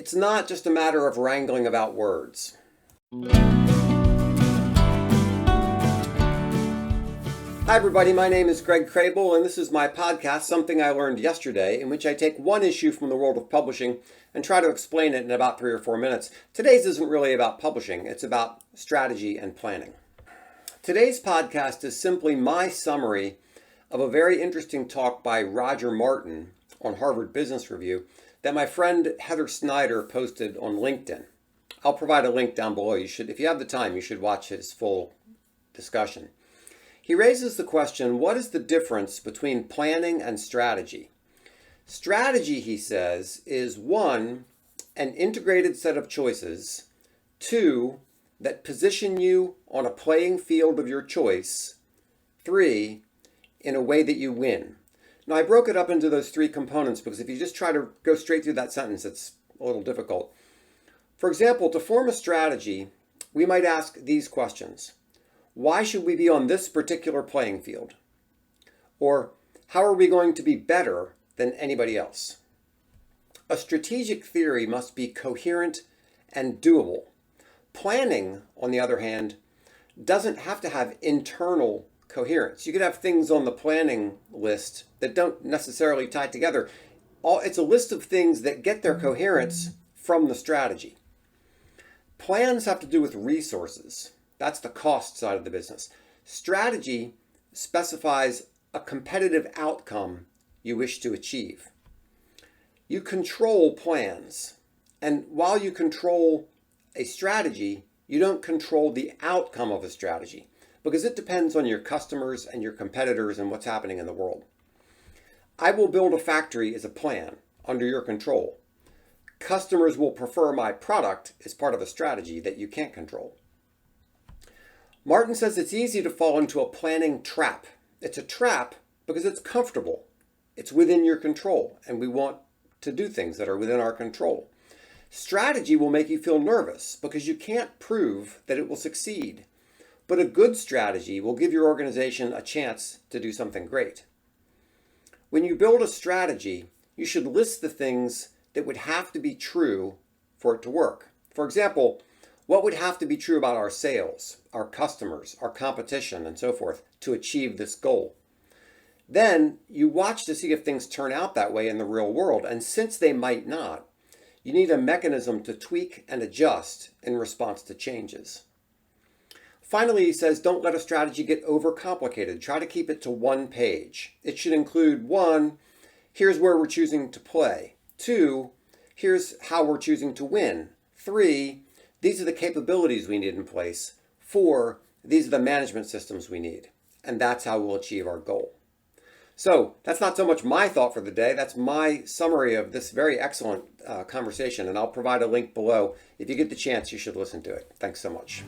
It's not just a matter of wrangling about words. Hi everybody, my name is Greg Crable and this is my podcast, Something I Learned Yesterday, in which I take one issue from the world of publishing and try to explain it in about 3 or 4 minutes. Today's isn't really about publishing, it's about strategy and planning. Today's podcast is simply my summary of a very interesting talk by Roger Martin on Harvard Business Review that my friend Heather Snyder posted on LinkedIn. I'll provide a link down below. If you have the time, you should watch his full discussion. He raises the question, what is the difference between planning and strategy? Strategy, he says, is 1, an integrated set of choices, 2, that position you on a playing field of your choice, 3, in a way that you win. Now, I broke it up into those 3 components because if you just try to go straight through that sentence, it's a little difficult. For example, to form a strategy, we might ask these questions. Why should we be on this particular playing field? Or how are we going to be better than anybody else? A strategic theory must be coherent and doable. Planning, on the other hand, doesn't have to have internal coherence. You could have things on the planning list that don't necessarily tie together. It's a list of things that get their coherence from the strategy. Plans have to do with resources. That's the cost side of the business. Strategy specifies a competitive outcome you wish to achieve. You control plans. And while you control a strategy, you don't control the outcome of a strategy because it depends on your customers and your competitors and what's happening in the world. I will build a factory as a plan under your control. Customers will prefer my product as part of a strategy that you can't control. Martin says it's easy to fall into a planning trap. It's a trap because it's comfortable. It's within your control, and we want to do things that are within our control. Strategy will make you feel nervous because you can't prove that it will succeed. But a good strategy will give your organization a chance to do something great. When you build a strategy, you should list the things that would have to be true for it to work. For example, what would have to be true about our sales, our customers, our competition, and so forth to achieve this goal? Then you watch to see if things turn out that way in the real world. And since they might not, you need a mechanism to tweak and adjust in response to changes. Finally, he says, don't let a strategy get overcomplicated. Try to keep it to 1 page. It should include 1, here's where we're choosing to play. 2, here's how we're choosing to win. 3, these are the capabilities we need in place. 4, these are the management systems we need. And that's how we'll achieve our goal. So that's not so much my thought for the day. That's my summary of this very excellent conversation. And I'll provide a link below. If you get the chance, you should listen to it. Thanks so much.